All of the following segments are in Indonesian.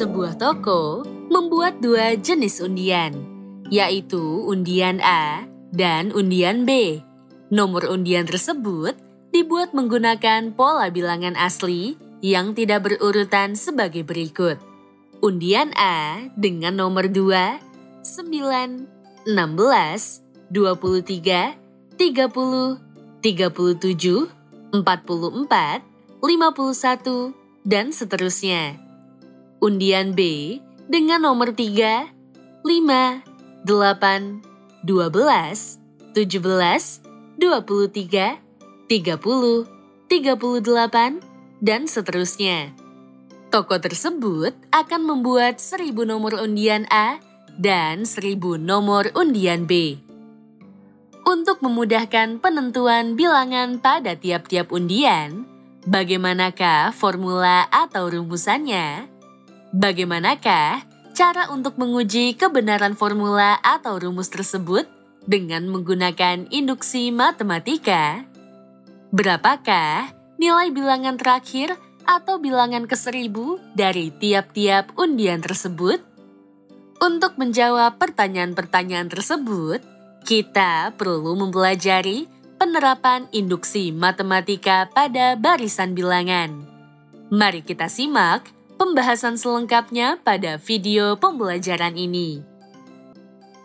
Sebuah toko membuat dua jenis undian, yaitu undian A dan undian B. Nomor undian tersebut dibuat menggunakan pola bilangan asli yang tidak berurutan sebagai berikut. Undian A dengan nomor 2, 9, 16, 23, 30, 37, 44, 51, dan seterusnya. Undian B dengan nomor 3, 5, 8, 12, 17, 23, 30, 38, dan seterusnya. Toko tersebut akan membuat 1000 nomor undian A dan 1000 nomor undian B. Untuk memudahkan penentuan bilangan pada tiap-tiap undian, bagaimanakah formula atau rumusannya? Bagaimanakah cara untuk menguji kebenaran formula atau rumus tersebut dengan menggunakan induksi matematika? Berapakah nilai bilangan terakhir atau bilangan ke-1000 dari tiap-tiap undian tersebut? Untuk menjawab pertanyaan-pertanyaan tersebut, kita perlu mempelajari penerapan induksi matematika pada barisan bilangan. Mari kita simak pembahasan selengkapnya pada video pembelajaran ini.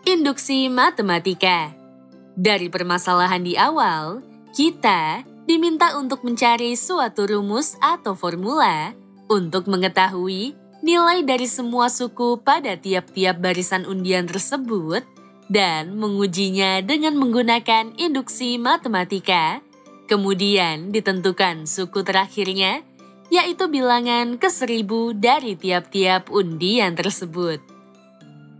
Induksi matematika. Dari permasalahan di awal, kita diminta untuk mencari suatu rumus atau formula untuk mengetahui nilai dari semua suku pada tiap-tiap barisan undian tersebut dan mengujinya dengan menggunakan induksi matematika. Kemudian ditentukan suku terakhirnya, yaitu bilangan ke-1000 dari tiap-tiap undian tersebut.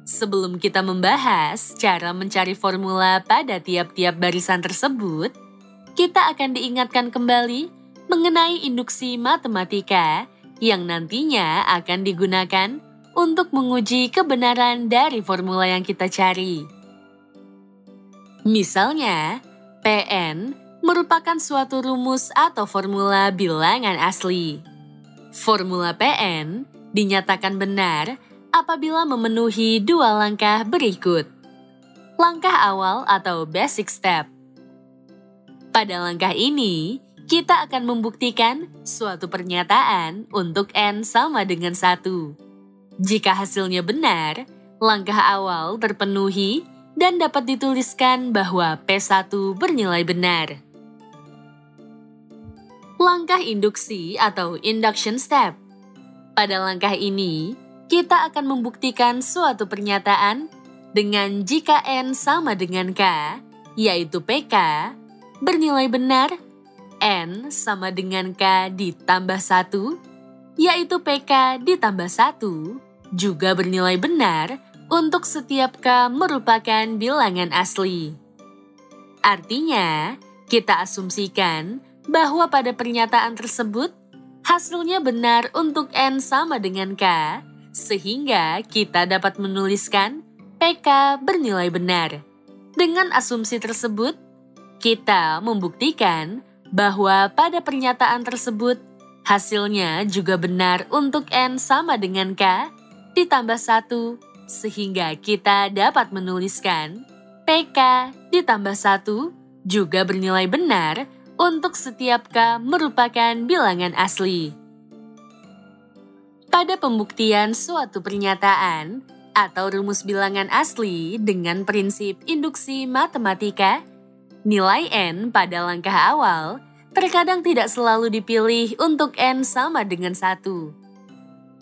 Sebelum kita membahas cara mencari formula pada tiap-tiap barisan tersebut, kita akan diingatkan kembali mengenai induksi matematika yang nantinya akan digunakan untuk menguji kebenaran dari formula yang kita cari. Misalnya, Pn merupakan suatu rumus atau formula bilangan asli. Formula Pn dinyatakan benar apabila memenuhi dua langkah berikut. Langkah awal atau basic step. Pada langkah ini, kita akan membuktikan suatu pernyataan untuk n sama dengan 1. Jika hasilnya benar, langkah awal terpenuhi dan dapat dituliskan bahwa P1 bernilai benar. Langkah induksi atau induction step. Pada langkah ini, kita akan membuktikan suatu pernyataan dengan jika N sama dengan K, yaitu PK, bernilai benar, N sama dengan K ditambah 1, yaitu PK ditambah 1, juga bernilai benar untuk setiap K merupakan bilangan asli. Artinya, kita asumsikan bahwa pada pernyataan tersebut, hasilnya benar untuk N sama dengan K, sehingga kita dapat menuliskan PK bernilai benar. Dengan asumsi tersebut, kita membuktikan bahwa pada pernyataan tersebut, hasilnya juga benar untuk N sama dengan K ditambah 1, sehingga kita dapat menuliskan PK ditambah 1 juga bernilai benar untuk setiap K merupakan bilangan asli. Pada pembuktian suatu pernyataan atau rumus bilangan asli dengan prinsip induksi matematika, nilai N pada langkah awal terkadang tidak selalu dipilih untuk N sama dengan 1.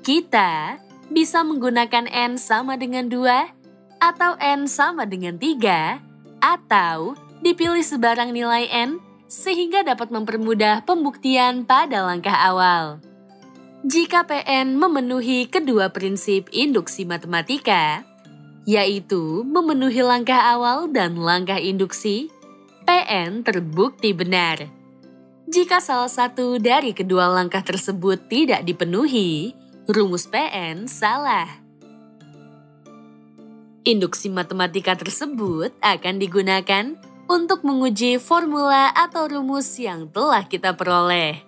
Kita bisa menggunakan N sama dengan 2, atau N sama dengan 3, atau dipilih sebarang nilai N sehingga dapat mempermudah pembuktian pada langkah awal. Jika Pn memenuhi kedua prinsip induksi matematika, yaitu memenuhi langkah awal dan langkah induksi, Pn terbukti benar. Jika salah satu dari kedua langkah tersebut tidak dipenuhi, rumus Pn salah. Induksi matematika tersebut akan digunakan untuk menguji formula atau rumus yang telah kita peroleh.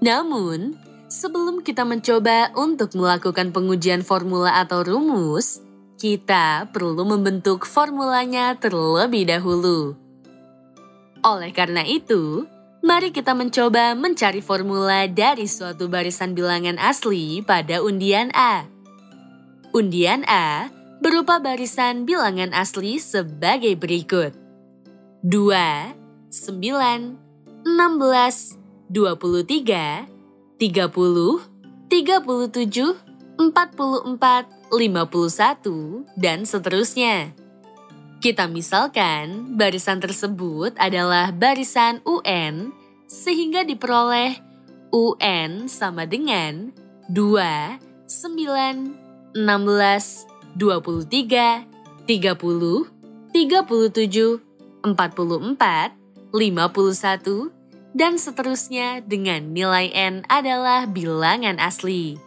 Namun, Sebelum kita mencoba untuk melakukan pengujian formula atau rumus, kita perlu membentuk formulanya terlebih dahulu. Oleh karena itu, mari kita mencoba mencari formula dari suatu barisan bilangan asli pada undian A. Undian A berupa barisan bilangan asli sebagai berikut. 2, 9, 16, 23, 30, 37, 44, 51, dan seterusnya. Kita misalkan barisan tersebut adalah barisan UN, sehingga diperoleh UN sama dengan 2, 9, 16, 23, 30, 37, 44, 51, dan seterusnya dengan nilai N adalah bilangan asli.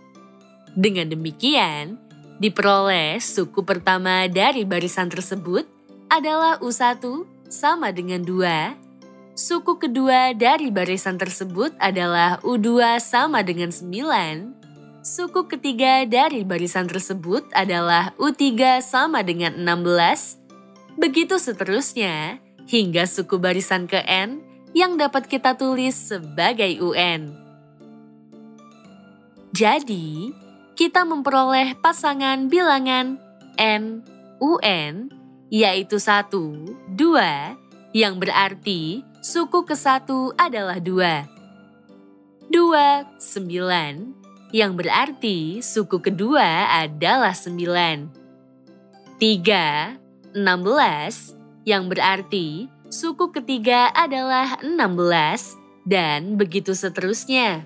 Dengan demikian, diperoleh suku pertama dari barisan tersebut adalah U1 sama dengan 2, suku kedua dari barisan tersebut adalah U2 sama dengan 9, suku ketiga dari barisan tersebut adalah U3 sama dengan 16, begitu seterusnya hingga suku barisan ke N yang dapat kita tulis sebagai UN. Jadi, kita memperoleh pasangan bilangan N, UN, yaitu 1, 2, yang berarti suku ke-1 adalah 2. 2, 9, yang berarti suku kedua adalah 9. 3, 16, yang berarti suku ketiga adalah 16, dan begitu seterusnya.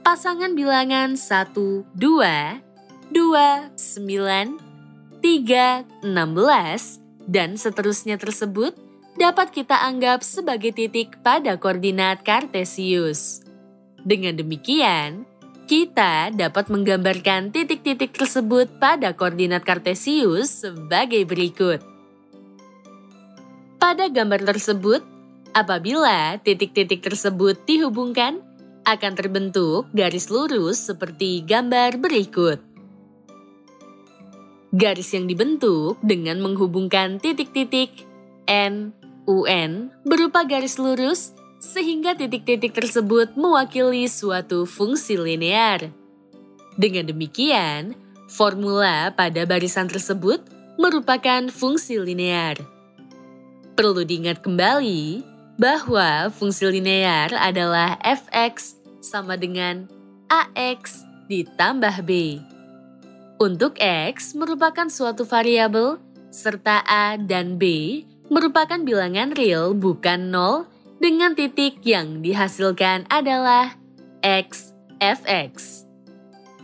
Pasangan bilangan 1, 2, 2, 9, 3, 16, dan seterusnya tersebut dapat kita anggap sebagai titik pada koordinat Kartesius. Dengan demikian, kita dapat menggambarkan titik-titik tersebut pada koordinat Kartesius sebagai berikut. Pada gambar tersebut, apabila titik-titik tersebut dihubungkan, akan terbentuk garis lurus seperti gambar berikut. Garis yang dibentuk dengan menghubungkan titik-titik N, UN berupa garis lurus, sehingga titik-titik tersebut mewakili suatu fungsi linear. Dengan demikian, formula pada barisan tersebut merupakan fungsi linear. Perlu diingat kembali bahwa fungsi linear adalah fx sama dengan ax ditambah b. Untuk x merupakan suatu variabel, serta a dan b merupakan bilangan real bukan nol, dengan titik yang dihasilkan adalah x fx.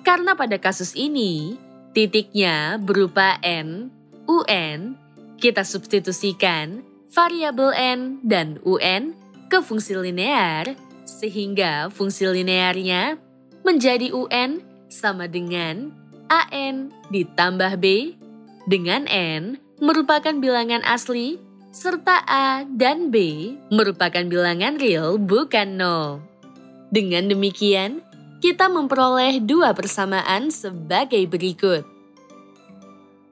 Karena pada kasus ini, titiknya berupa n, un, kita substitusikan variabel n dan un ke fungsi linear, sehingga fungsi linearnya menjadi un sama dengan an ditambah b, dengan n merupakan bilangan asli, serta a dan b merupakan bilangan real bukan nol. Dengan demikian, kita memperoleh dua persamaan sebagai berikut.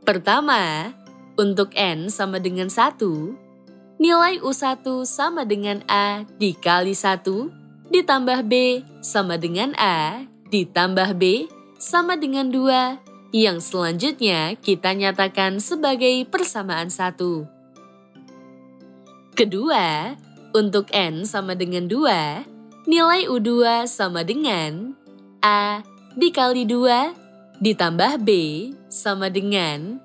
Pertama, untuk n sama dengan 1, nilai U1 sama dengan A dikali 1, ditambah B sama dengan A, ditambah B sama dengan 2, yang selanjutnya kita nyatakan sebagai persamaan 1. Kedua, untuk N sama dengan 2, nilai U2 sama dengan A dikali 2, ditambah B sama dengan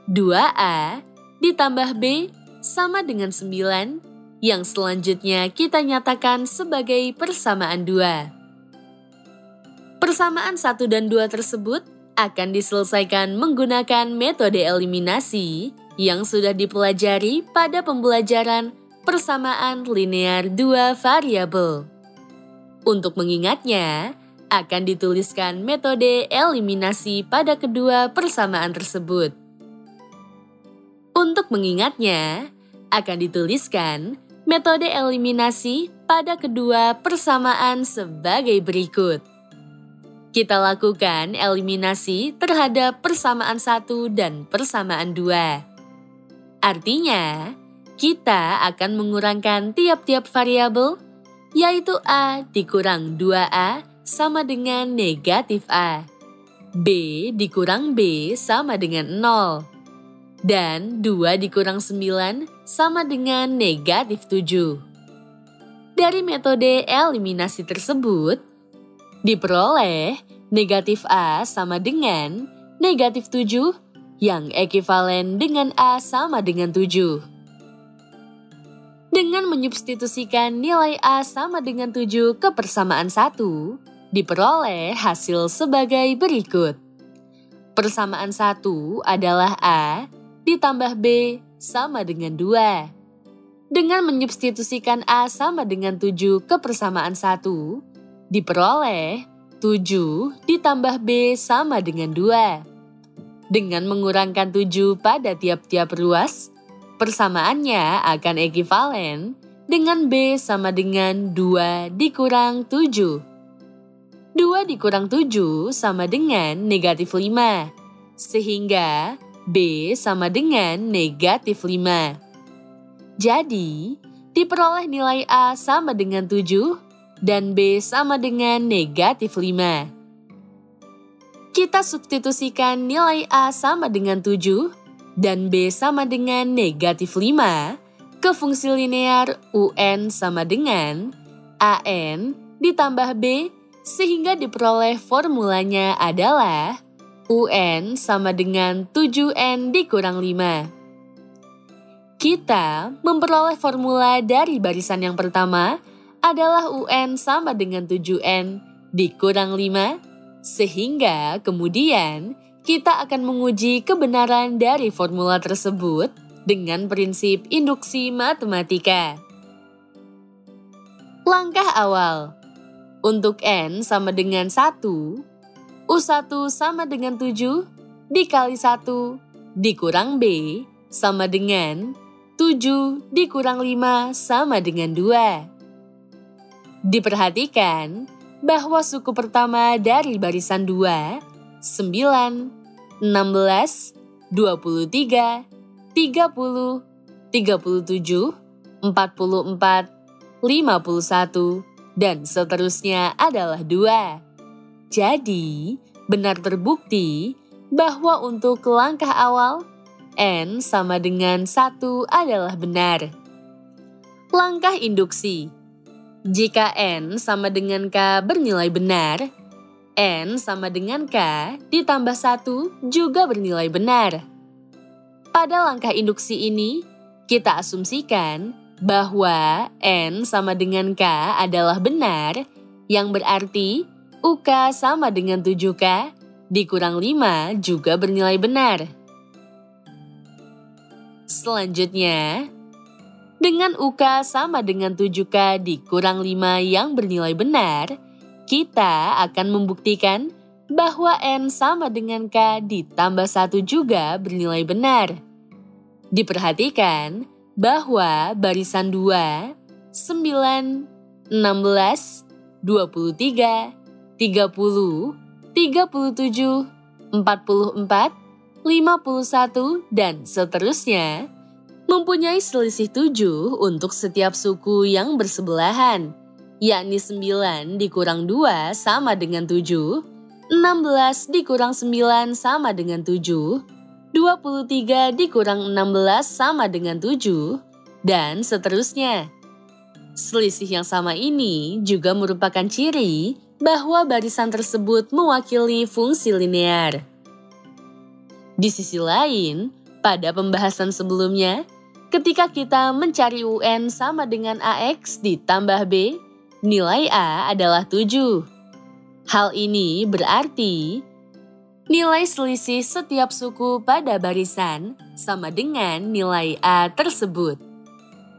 2A, ditambah B sama dengan 9, yang selanjutnya kita nyatakan sebagai persamaan 2. Persamaan 1 dan 2 tersebut akan diselesaikan menggunakan metode eliminasi yang sudah dipelajari pada pembelajaran persamaan linear 2 variabel. Untuk mengingatnya, akan dituliskan metode eliminasi pada kedua persamaan tersebut. Untuk mengingatnya, akan dituliskan metode eliminasi pada kedua persamaan sebagai berikut. Kita lakukan eliminasi terhadap persamaan 1 dan persamaan 2. Artinya, kita akan mengurangkan tiap-tiap variabel, yaitu A dikurang 2A sama dengan negatif A. B dikurang B sama dengan 0. Dan 2 dikurang 9 sama dengan negatif 7. Dari metode eliminasi tersebut, diperoleh negatif A sama dengan negatif 7 yang ekivalen dengan A sama dengan 7. Dengan menyubstitusikan nilai A sama dengan 7 ke persamaan 1, diperoleh hasil sebagai berikut. Persamaan 1 adalah A ditambah B sama dengan 2. Dengan menyubstitusikan A sama dengan 7 ke persamaan 1, diperoleh 7 ditambah B sama dengan 2. Dengan mengurangkan 7 pada tiap-tiap ruas, persamaannya akan ekivalen dengan B sama dengan 2 dikurang 7. 2 dikurang 7 sama dengan negatif 5, sehingga B sama dengan negatif 5. Jadi, diperoleh nilai A sama dengan 7 dan B sama dengan negatif 5. Kita substitusikan nilai A sama dengan 7 dan B sama dengan negatif 5 ke fungsi linear UN sama dengan AN ditambah B, sehingga diperoleh formulanya adalah UN sama dengan 7N dikurang 5. Kita memperoleh formula dari barisan yang pertama adalah UN sama dengan 7N dikurang 5, sehingga kemudian kita akan menguji kebenaran dari formula tersebut dengan prinsip induksi matematika. Langkah awal. Untuk N sama dengan 1, U1 sama dengan 7 dikali 1 dikurang B sama dengan 7 dikurang 5 sama dengan 2. Diperhatikan bahwa suku pertama dari barisan 2, 9, 16, 23, 30, 37, 44, 51, dan seterusnya adalah 2. Jadi, benar terbukti bahwa untuk langkah awal, N sama dengan 1 adalah benar. Langkah induksi. Jika N sama dengan K bernilai benar, N sama dengan K ditambah 1 juga bernilai benar. Pada langkah induksi ini, kita asumsikan bahwa N sama dengan K adalah benar, yang berarti UK sama dengan 7K dikurang 5 juga bernilai benar. Selanjutnya, dengan UK sama dengan 7K dikurang 5 yang bernilai benar, kita akan membuktikan bahwa N sama dengan K ditambah 1 juga bernilai benar. Diperhatikan bahwa barisan 2, 9, 16, 23, 30, 37, 44, 51, dan seterusnya mempunyai selisih 7 untuk setiap suku yang bersebelahan, yakni 9 dikurang 2 sama dengan 7, 16 dikurang 9 sama dengan 7, 23 dikurang 16 sama dengan 7, dan seterusnya. Selisih yang sama ini juga merupakan ciri bahwa barisan tersebut mewakili fungsi linear. Di sisi lain, pada pembahasan sebelumnya, ketika kita mencari UN sama dengan AX ditambah B, nilai A adalah 7. Hal ini berarti nilai selisih setiap suku pada barisan sama dengan nilai A tersebut.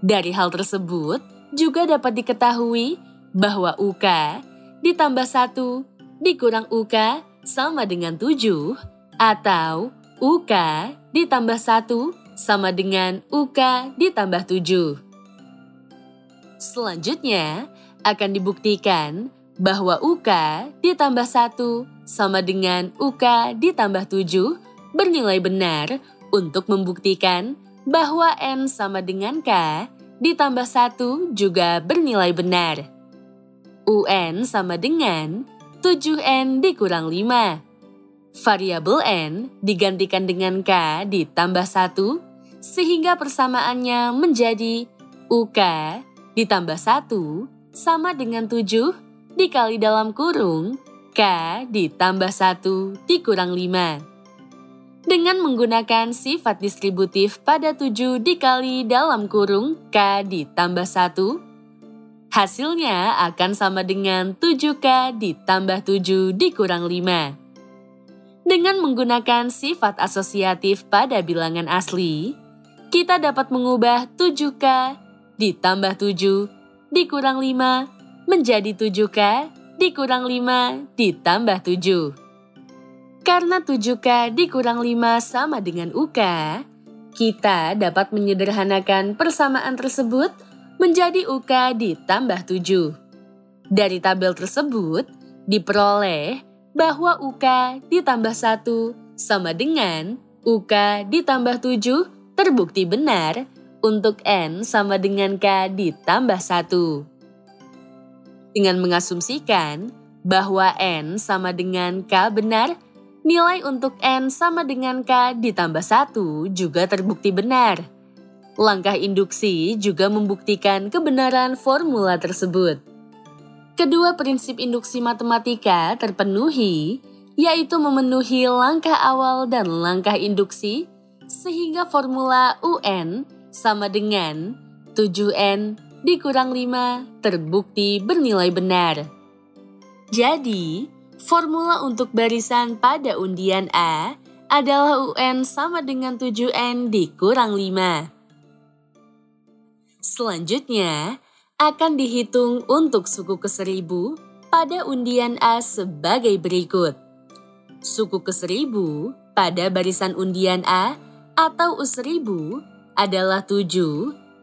Dari hal tersebut, juga dapat diketahui bahwa UK ditambah 1 dikurang UK sama dengan 7, atau UK ditambah 1 sama dengan UK ditambah 7. Selanjutnya, akan dibuktikan bahwa UK ditambah 1 sama dengan UK ditambah 7 bernilai benar untuk membuktikan bahwa N sama dengan K ditambah 1 juga bernilai benar. UN sama dengan 7N dikurang 5. Variabel N digantikan dengan K ditambah 1 sehingga persamaannya menjadi UK ditambah 1 sama dengan 7 dikali dalam kurung K ditambah 1 dikurang 5. Dengan menggunakan sifat distributif pada 7 dikali dalam kurung K ditambah 1, hasilnya akan sama dengan 7K ditambah 7 dikurang 5. Dengan menggunakan sifat asosiatif pada bilangan asli, kita dapat mengubah 7K ditambah 7 dikurang 5 menjadi 7K dikurang 5 ditambah 7. Karena 7K dikurang 5 sama dengan UK, kita dapat menyederhanakan persamaan tersebut menjadi UK ditambah 7. Dari tabel tersebut, diperoleh bahwa UK ditambah 1 sama dengan UK ditambah 7 terbukti benar untuk N sama dengan K ditambah 1. Dengan mengasumsikan bahwa N sama dengan K benar, nilai untuk N sama dengan K ditambah 1 juga terbukti benar. Langkah induksi juga membuktikan kebenaran formula tersebut. Kedua prinsip induksi matematika terpenuhi, yaitu memenuhi langkah awal dan langkah induksi, sehingga formula UN sama dengan 7N dikurang 5 terbukti bernilai benar. Jadi, formula untuk barisan pada undian A adalah UN sama dengan 7N dikurang 5. Selanjutnya, akan dihitung untuk suku ke-1000 pada undian A sebagai berikut. Suku ke-1000 pada barisan undian A atau U1000 adalah 7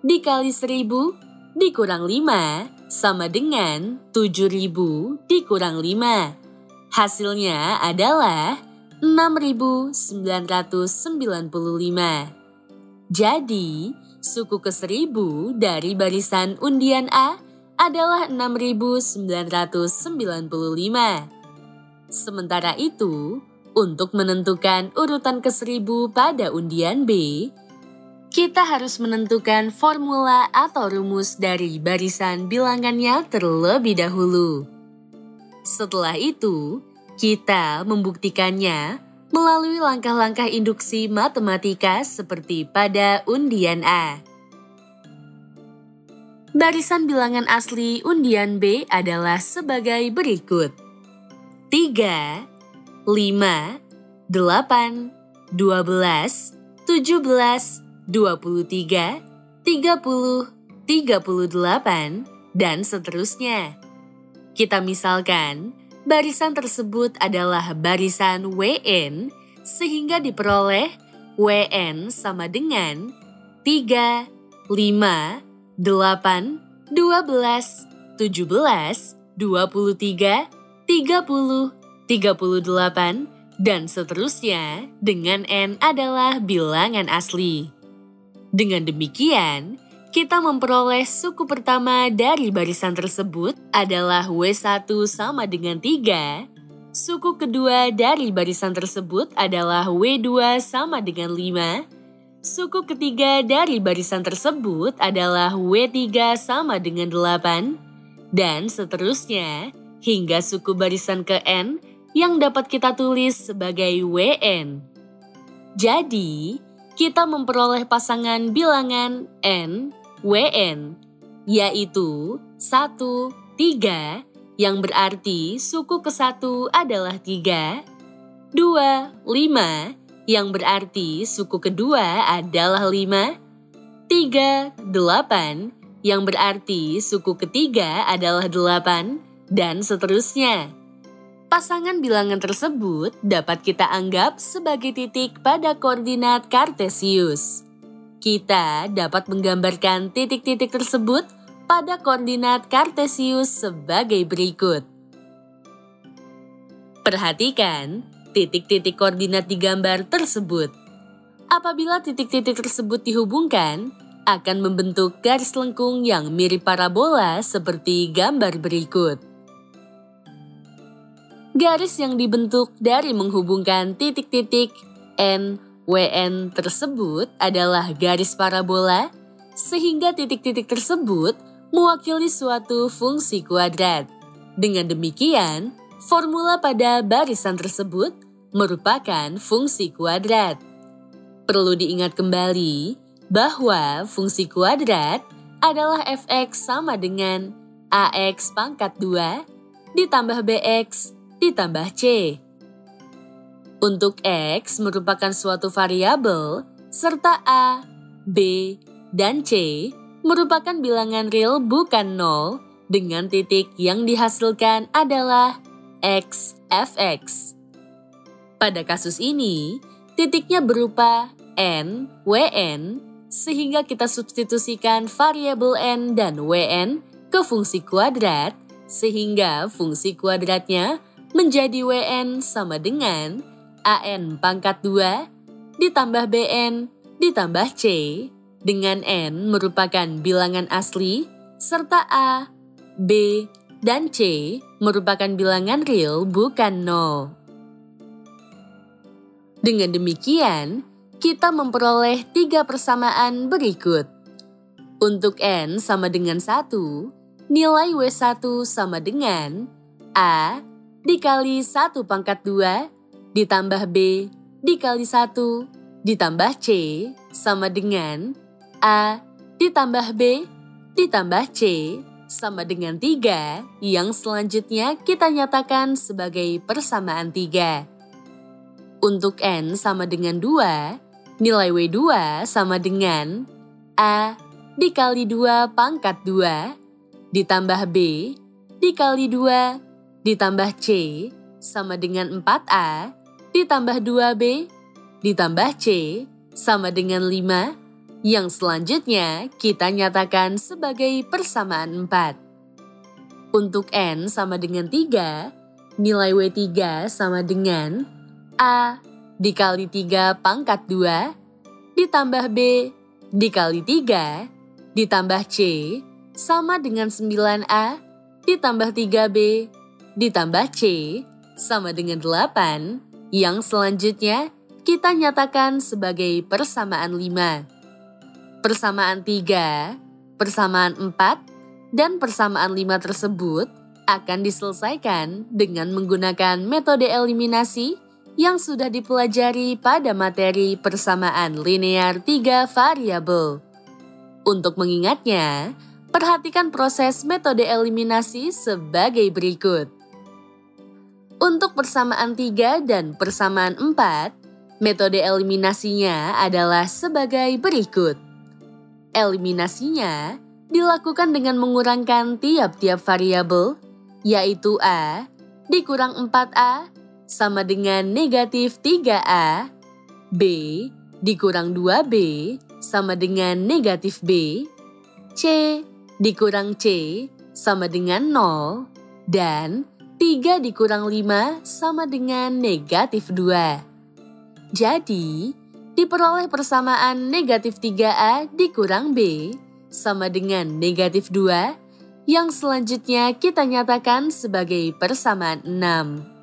dikali 1000 dikurang 5 sama dengan 7.000 dikurang 5. Hasilnya adalah 6.995. Jadi, suku ke-1000 dari barisan undian A adalah 6.995. Sementara itu, untuk menentukan urutan ke-1000 pada undian B, kita harus menentukan formula atau rumus dari barisan bilangannya terlebih dahulu. Setelah itu, kita membuktikannya melalui langkah-langkah induksi matematika seperti pada undian A. Barisan bilangan asli undian B adalah sebagai berikut. 3, 5, 8, 12, 17, 23, 30, 38, dan seterusnya. Kita misalkan, barisan tersebut adalah barisan WN, sehingga diperoleh WN sama dengan 3, 5, 8, 12, 17, 23, 30, 38, dan seterusnya dengan N adalah bilangan asli. Dengan demikian, kita memperoleh suku pertama dari barisan tersebut adalah W1 sama dengan 3, suku kedua dari barisan tersebut adalah W2 sama dengan 5, suku ketiga dari barisan tersebut adalah W3 sama dengan 8, dan seterusnya hingga suku barisan ke N yang dapat kita tulis sebagai WN. Jadi, kita memperoleh pasangan bilangan N, WN, yaitu 1, 3, yang berarti suku ke-1 adalah 3, 2, 5, yang berarti suku kedua adalah 5, 3, 8, yang berarti suku ketiga adalah 8, dan seterusnya. Pasangan bilangan tersebut dapat kita anggap sebagai titik pada koordinat Kartesius. Kita dapat menggambarkan titik-titik tersebut pada koordinat Kartesius sebagai berikut. Perhatikan titik-titik koordinat di gambar tersebut. Apabila titik-titik tersebut dihubungkan, akan membentuk garis lengkung yang mirip parabola seperti gambar berikut. Garis yang dibentuk dari menghubungkan titik-titik N, WN tersebut adalah garis parabola, sehingga titik-titik tersebut mewakili suatu fungsi kuadrat. Dengan demikian, formula pada barisan tersebut merupakan fungsi kuadrat. Perlu diingat kembali bahwa fungsi kuadrat adalah fx sama dengan ax pangkat 2 ditambah bx ditambah c. Untuk x merupakan suatu variabel, serta a, b, dan c merupakan bilangan real bukan nol dengan titik yang dihasilkan adalah x, fx. Pada kasus ini, titiknya berupa n, wn, sehingga kita substitusikan variabel n dan wn ke fungsi kuadrat, sehingga fungsi kuadratnya menjadi wn sama dengan an pangkat 2 ditambah bn ditambah c, dengan n merupakan bilangan asli, serta a, b, dan c merupakan bilangan real bukan nol. Dengan demikian, kita memperoleh 3 persamaan berikut. Untuk n sama dengan 1, nilai W1 sama dengan A dikali 1 pangkat 2 ditambah B dikali 1 ditambah C sama dengan A ditambah B ditambah C sama dengan 3 yang selanjutnya kita nyatakan sebagai persamaan 3. Untuk n sama dengan 2, nilai W2 sama dengan A dikali 2 pangkat 2 ditambah B dikali 2 ditambah C sama dengan 4A ditambah 2B ditambah C sama dengan 5 yang selanjutnya kita nyatakan sebagai persamaan 4. Untuk n sama dengan 3, nilai W3 sama dengan A dikali 3 pangkat 2 ditambah B dikali 3 ditambah C sama dengan 9A ditambah 3B ditambah C sama dengan 8 yang selanjutnya kita nyatakan sebagai persamaan 5. Persamaan 3, persamaan 4, dan persamaan 5 tersebut akan diselesaikan dengan menggunakan metode eliminasi yang sudah dipelajari pada materi persamaan linear 3 variabel. Untuk mengingatnya, perhatikan proses metode eliminasi sebagai berikut. Untuk persamaan 3 dan persamaan 4, metode eliminasinya adalah sebagai berikut. Eliminasinya dilakukan dengan mengurangkan tiap-tiap variabel, yaitu A dikurang 4A sama dengan negatif 3A, B dikurang 2B sama dengan negatif B, C dikurang C sama dengan 0, dan 3 dikurang 5 sama dengan negatif 2. Jadi, diperoleh persamaan negatif 3A dikurang B sama dengan negatif 2, yang selanjutnya kita nyatakan sebagai persamaan 6.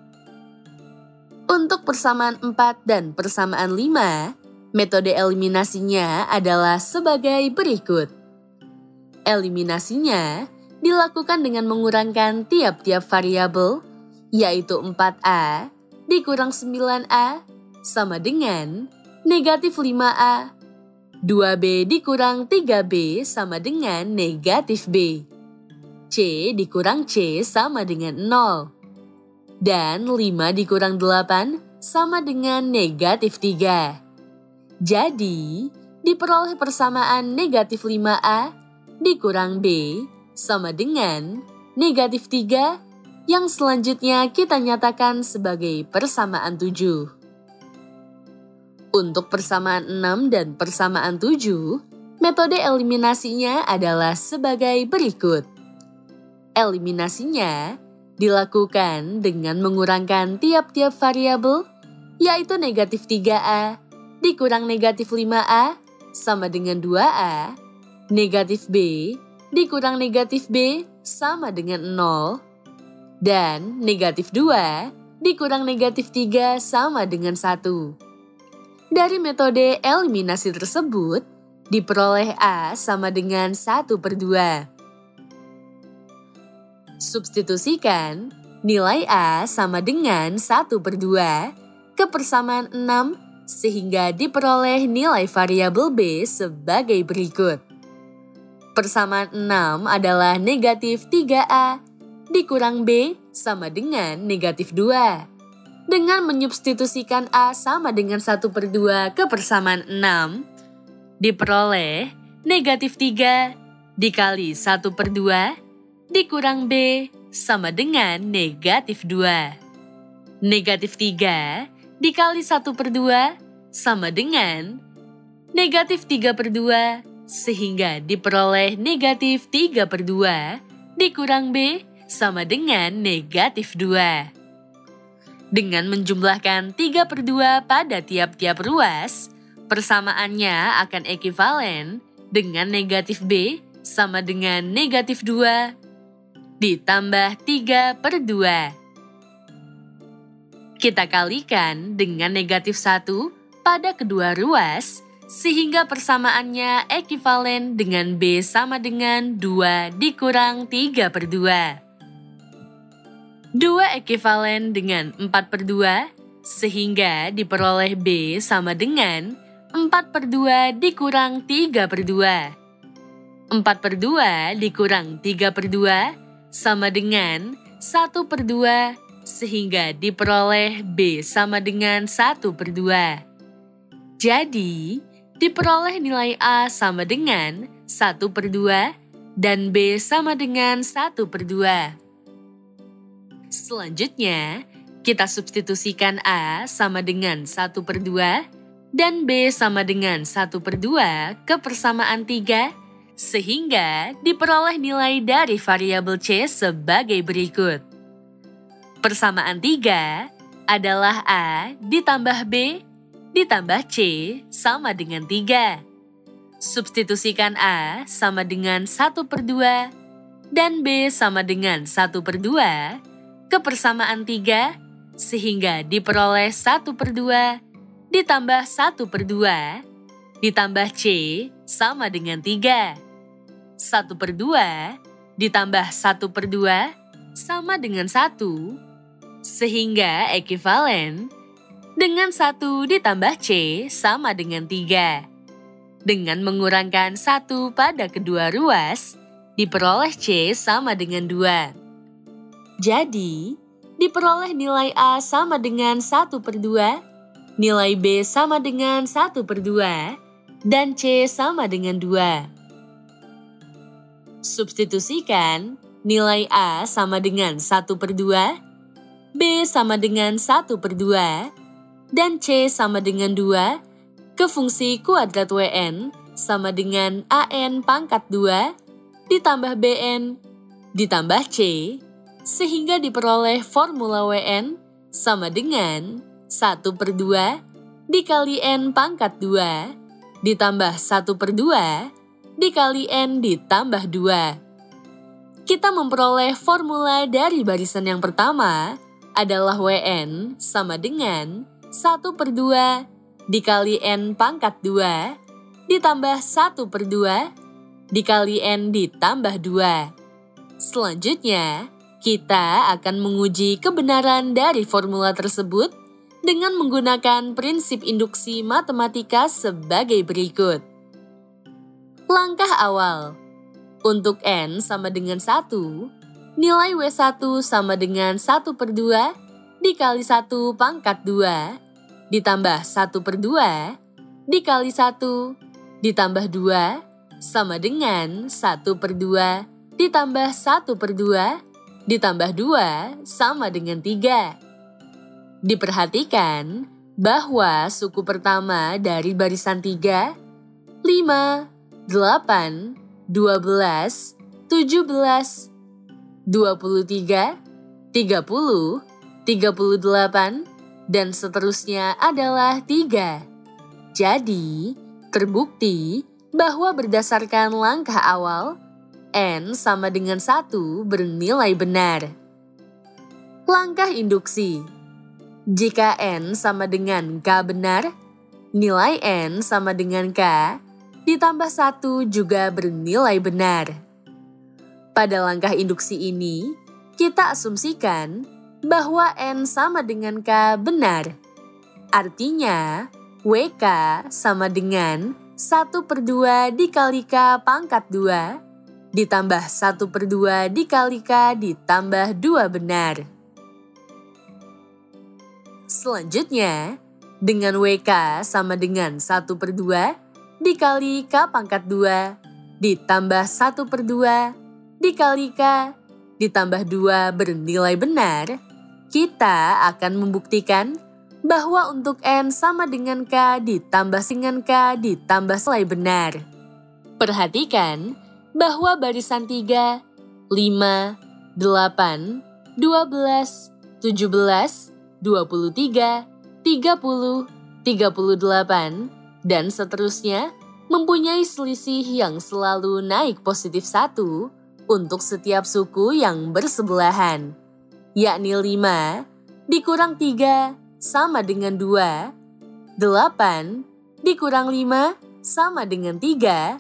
Untuk persamaan 4 dan persamaan 5, metode eliminasinya adalah sebagai berikut. Eliminasinya dilakukan dengan mengurangkan tiap-tiap variabel, yaitu 4A dikurang 9A sama dengan negatif 5A, 2B dikurang 3B sama dengan negatif B, C dikurang C sama dengan 0. Dan 5 dikurang 8 sama dengan negatif 3. Jadi, diperoleh persamaan negatif 5A dikurang B sama dengan negatif 3 yang selanjutnya kita nyatakan sebagai persamaan 7. Untuk persamaan 6 dan persamaan 7, metode eliminasinya adalah sebagai berikut. Eliminasinya dilakukan dengan mengurangkan tiap-tiap variabel, yaitu negatif 3A dikurang negatif 5A sama dengan 2A, negatif B dikurang negatif B sama dengan 0, dan negatif 2 dikurang negatif 3 sama dengan 1. Dari metode eliminasi tersebut, diperoleh A sama dengan 1/2. Substitusikan nilai A sama dengan 1/2 ke persamaan 6 sehingga diperoleh nilai variabel B sebagai berikut. Persamaan 6 adalah negatif 3A dikurang B sama dengan negatif 2. Dengan menyubstitusikan A sama dengan 1/2 ke persamaan 6, diperoleh negatif 3 dikali 1/2 dikurang B sama dengan negatif 2. Negatif 3 dikali 1/2 sama dengan negatif 3/2 sehingga diperoleh negatif 3/2 dikurang B sama dengan negatif 2. Dengan menjumlahkan 3/2 pada tiap-tiap ruas, persamaannya akan ekivalen dengan negatif B sama dengan negatif 2 ditambah 3/2. Kita kalikan dengan negatif 1 pada kedua ruas, sehingga persamaannya ekivalen dengan B sama dengan 2 dikurang 3/2. 2 ekivalen dengan 4/2, sehingga diperoleh B sama dengan 4/2 dikurang 3/2. 4/2 dikurang 3/2 sama dengan 1/2, sehingga diperoleh B sama dengan 1/2. Jadi, diperoleh nilai A sama dengan 1/2 dan B sama dengan 1/2. Selanjutnya, kita substitusikan A sama dengan 1/2 dan B sama dengan 1/2 ke persamaan 3, sehingga diperoleh nilai dari variabel C sebagai berikut. Persamaan 3 adalah A ditambah B ditambah C sama dengan 3. Substitusikan A sama dengan 1/2 dan B sama dengan 1/2 ke persamaan 3, sehingga diperoleh 1/2 ditambah 1/2 ditambah C sama dengan 3. 1/2 ditambah 1/2 sama dengan 1, sehingga ekivalen dengan 1 ditambah C sama dengan 3. Dengan mengurangkan 1 pada kedua ruas, diperoleh C sama dengan 2. Jadi, diperoleh nilai A sama dengan 1/2, nilai B sama dengan 1/2, dan C sama dengan 2. Substitusikan nilai A sama dengan 1/2, B sama dengan 1/2, dan C sama dengan 2 ke fungsi kuadrat WN sama dengan AN pangkat 2 ditambah BN ditambah C, sehingga diperoleh formula WN sama dengan 1/2 dikali N pangkat 2 ditambah 1/2 dikali N ditambah 2. Kita memperoleh formula dari barisan yang pertama adalah WN sama dengan 1/2 dikali N pangkat 2 ditambah 1/2 dikali N ditambah 2. Selanjutnya, kita akan menguji kebenaran dari formula tersebut dengan menggunakan prinsip induksi matematika sebagai berikut. Langkah awal. Untuk N sama dengan 1, nilai W1 sama dengan 1/2 dikali 1 pangkat 2 ditambah 1/2 dikali 1 ditambah 2 sama dengan 1/2 ditambah 1/2 ditambah 2 sama dengan 3. Diperhatikan bahwa suku pertama dari barisan 3, 5, 8, 12, 17, 23, 30, 38, dan seterusnya adalah 3. Jadi, terbukti bahwa berdasarkan langkah awal, N sama dengan 1 bernilai benar. Langkah induksi. Jika N sama dengan K benar, nilai N sama dengan K ditambah 1 juga bernilai benar. Pada langkah induksi ini, kita asumsikan bahwa N sama dengan K benar. Artinya, WK sama dengan 1/2 dikali K pangkat 2 ditambah 1/2 dikali K ditambah 2 benar. Selanjutnya, dengan WK sama dengan 1/2 dikali K pangkat 2 ditambah 1/2 dikali K ditambah 2 bernilai benar, kita akan membuktikan bahwa untuk N sama dengan K ditambah dengan K ditambah nilai benar. Perhatikan bahwa barisan 3, 5, 8, 12, 17, 23, 30, 38, dan seterusnya mempunyai selisih yang selalu naik positif 1 untuk setiap suku yang bersebelahan, yakni 5 dikurang 3 sama dengan 2, 8 dikurang 5 sama dengan 3,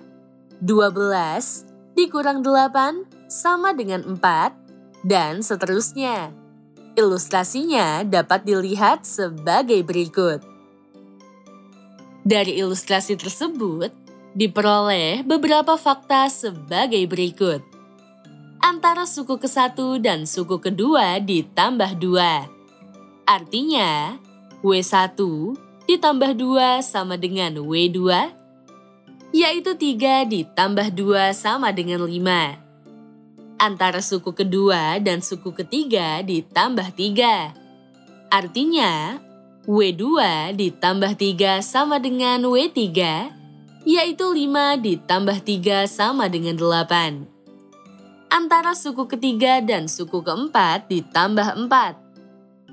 12 dikurang 8 sama dengan 4, dan seterusnya. Ilustrasinya dapat dilihat sebagai berikut. Dari ilustrasi tersebut, diperoleh beberapa fakta sebagai berikut. Antara suku ke-1 dan suku kedua ditambah 2. Artinya, W1 ditambah 2 sama dengan W2, yaitu 3 ditambah 2 sama dengan 5. Antara suku kedua dan suku ketiga ditambah 3. Artinya, W2 ditambah 3 sama dengan W3, yaitu 5 ditambah 3 sama dengan 8. Antara suku ketiga dan suku keempat ditambah 4.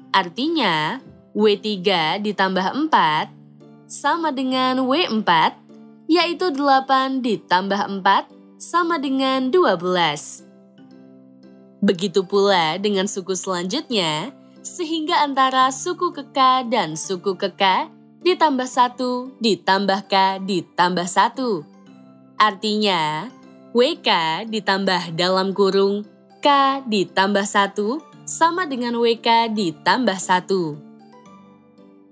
Artinya, W3 ditambah 4 sama dengan W4, yaitu 8 ditambah 4 sama dengan 12. Begitu pula dengan suku selanjutnya, sehingga antara suku ke K dan suku ke K ditambah 1 ditambah K ditambah 1. Artinya, WK ditambah dalam kurung K ditambah 1 sama dengan WK ditambah 1.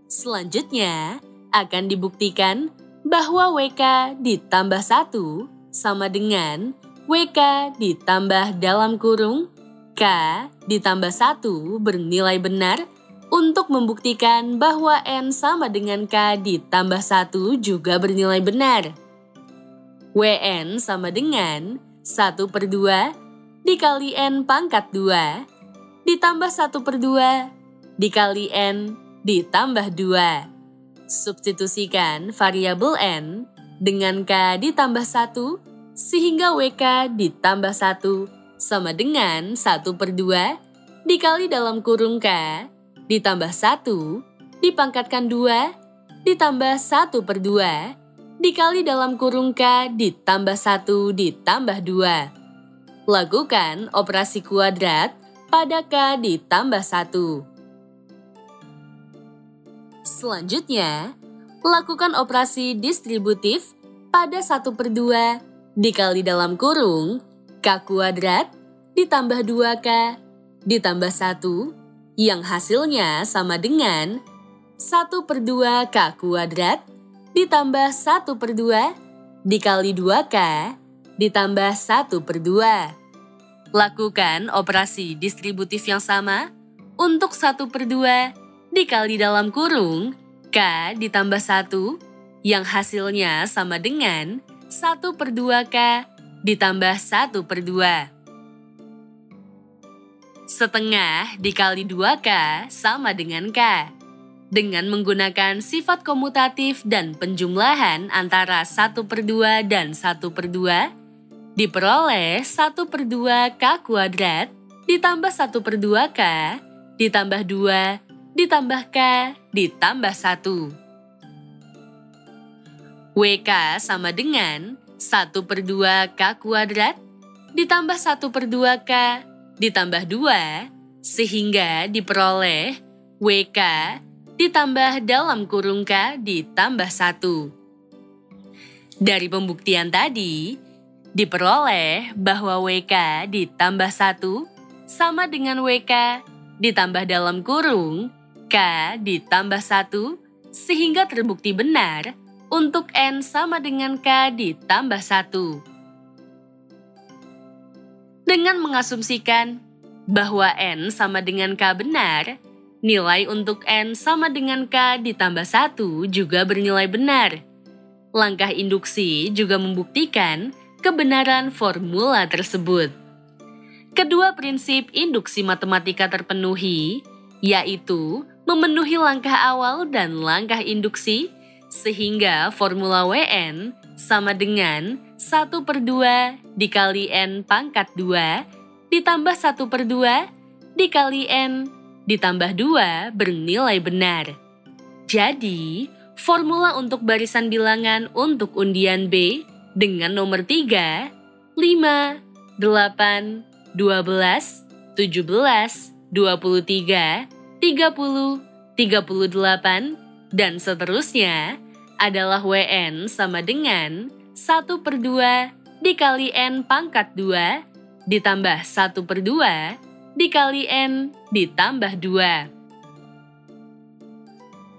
Selanjutnya, akan dibuktikan bahwa WK ditambah 1 sama dengan WK ditambah dalam kurung K ditambah 1 bernilai benar untuk membuktikan bahwa N sama dengan K ditambah 1 juga bernilai benar. WN sama dengan 1/2 dikali N pangkat 2 ditambah 1/2 dikali N ditambah 2. Substitusikan variabel N dengan K ditambah 1 sehingga WK ditambah 1 sama dengan 1/2 dikali dalam kurung K ditambah 1 dipangkatkan 2 ditambah 1/2 dikali dalam kurung K ditambah 1 ditambah 2. Lakukan operasi kuadrat pada K ditambah 1. Selanjutnya, lakukan operasi distributif pada 1/2 dikali dalam kurung K kuadrat ditambah 2K ditambah 1 yang hasilnya sama dengan 1/2 K kuadrat ditambah 1/2 dikali 2K ditambah 1/2. Lakukan operasi distributif yang sama untuk 1/2 dikali dalam kurung K ditambah 1 yang hasilnya sama dengan 1/2K ditambah 1/2. Setengah dikali 2K sama dengan K. Dengan menggunakan sifat komutatif dan penjumlahan antara 1/2 dan 1/2, diperoleh 1/2 K kuadrat ditambah 1/2K, ditambah 2, ditambah K, ditambah 1. WK sama dengan 1/2K kuadrat, ditambah 1/2K, ditambah 2, sehingga diperoleh WK ditambah dalam kurung K ditambah 1. Dari pembuktian tadi, diperoleh bahwa WK ditambah 1 sama dengan WK ditambah dalam kurung K ditambah 1, sehingga terbukti benar untuk N sama dengan K ditambah 1. Dengan mengasumsikan bahwa N sama dengan K benar, nilai untuk N sama dengan K ditambah 1 juga bernilai benar. Langkah induksi juga membuktikan kebenaran formula tersebut. Kedua prinsip induksi matematika terpenuhi, yaitu memenuhi langkah awal dan langkah induksi, sehingga formula WN sama dengan 1/2 dikali N pangkat 2 ditambah 1/2 dikali N ditambah 2 bernilai benar. Jadi, formula untuk barisan bilangan untuk undian B dengan nomor 3, 5, 8, 12, 17, 23, 30, 38, dan seterusnya adalah WN sama dengan 1/2 dikali N pangkat 2 ditambah 1/2 dikali N ditambah 2.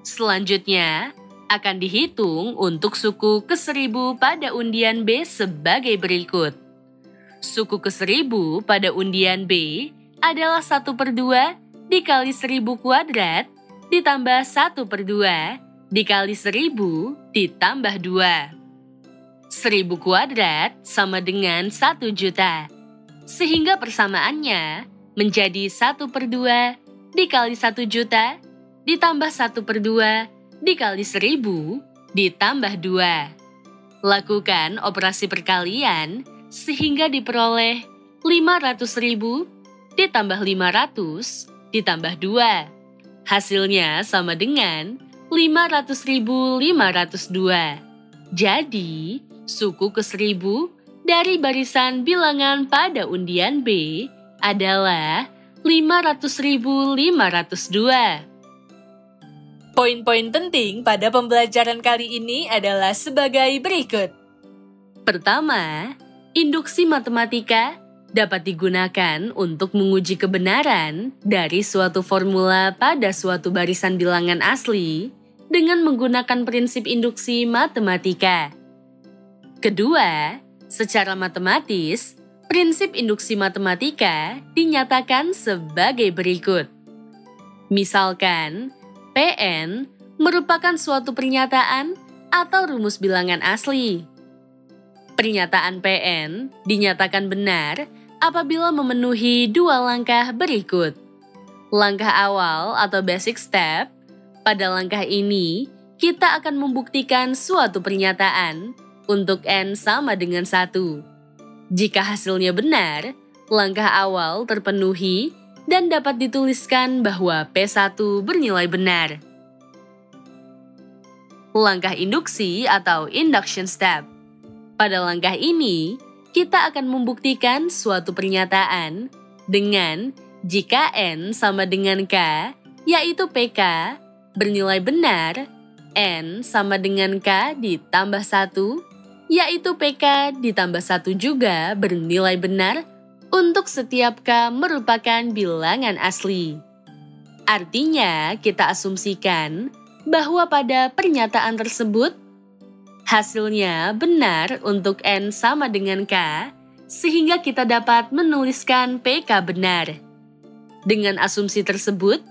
Selanjutnya, akan dihitung untuk suku ke-1000 pada undian B sebagai berikut. Suku ke-1000 pada undian B adalah 1/2 dikali 1000 kuadrat ditambah 1/2 dikali 1000 ditambah 2. 1000 kuadrat sama dengan 1 juta. Sehingga persamaannya menjadi 1/2 dikali 1 juta ditambah 1/2 dikali 1000 ditambah 2. Lakukan operasi perkalian sehingga diperoleh 500.000 ditambah 500 ditambah 2. Hasilnya sama dengan 500.502. Jadi, suku ke-1000 dari barisan bilangan pada undian B adalah 500.502. Poin-poin penting pada pembelajaran kali ini adalah sebagai berikut. Pertama, induksi matematika dapat digunakan untuk menguji kebenaran dari suatu formula pada suatu barisan bilangan asli dengan menggunakan prinsip induksi matematika. Kedua, secara matematis, prinsip induksi matematika dinyatakan sebagai berikut. Misalkan, PN merupakan suatu pernyataan atau rumus bilangan asli. Pernyataan PN dinyatakan benar apabila memenuhi dua langkah berikut. Langkah awal atau basic step, pada langkah ini kita akan membuktikan suatu pernyataan untuk N sama dengan 1. Jika hasilnya benar, langkah awal terpenuhi dan dapat dituliskan bahwa P1 bernilai benar. Langkah induksi atau induction step. Pada langkah ini, kita akan membuktikan suatu pernyataan dengan jika N sama dengan K, yaitu PK, bernilai benar, N sama dengan K ditambah 1, yaitu PK ditambah 1 juga bernilai benar untuk setiap K merupakan bilangan asli. Artinya, kita asumsikan bahwa pada pernyataan tersebut, hasilnya benar untuk N sama dengan K, sehingga kita dapat menuliskan PK benar. Dengan asumsi tersebut,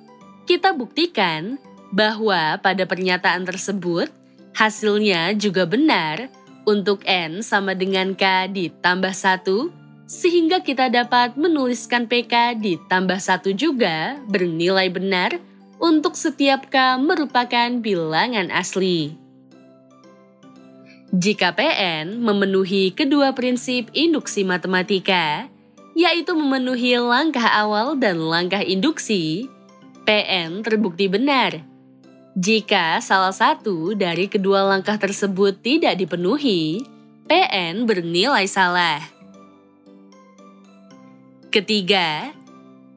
kita buktikan bahwa pada pernyataan tersebut, hasilnya juga benar untuk N sama dengan K ditambah 1, sehingga kita dapat menuliskan PK ditambah 1 juga bernilai benar untuk setiap K merupakan bilangan asli. Jika PN memenuhi kedua prinsip induksi matematika, yaitu memenuhi langkah awal dan langkah induksi, PN terbukti benar. Jika salah satu dari kedua langkah tersebut tidak dipenuhi, PN bernilai salah. Ketiga,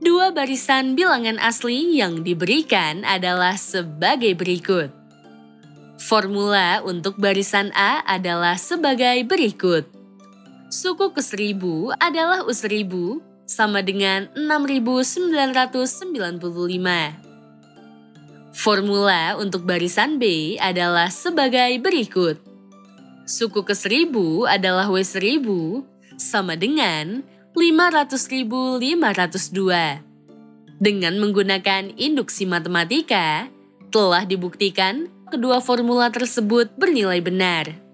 dua barisan bilangan asli yang diberikan adalah sebagai berikut. Formula untuk barisan A adalah sebagai berikut. Suku ke-1000 adalah U1000 sama dengan 6.995. Formula untuk barisan B adalah sebagai berikut. Suku ke-1000 adalah W1000 sama dengan 500.502. Dengan menggunakan induksi matematika, telah dibuktikan kedua formula tersebut bernilai benar.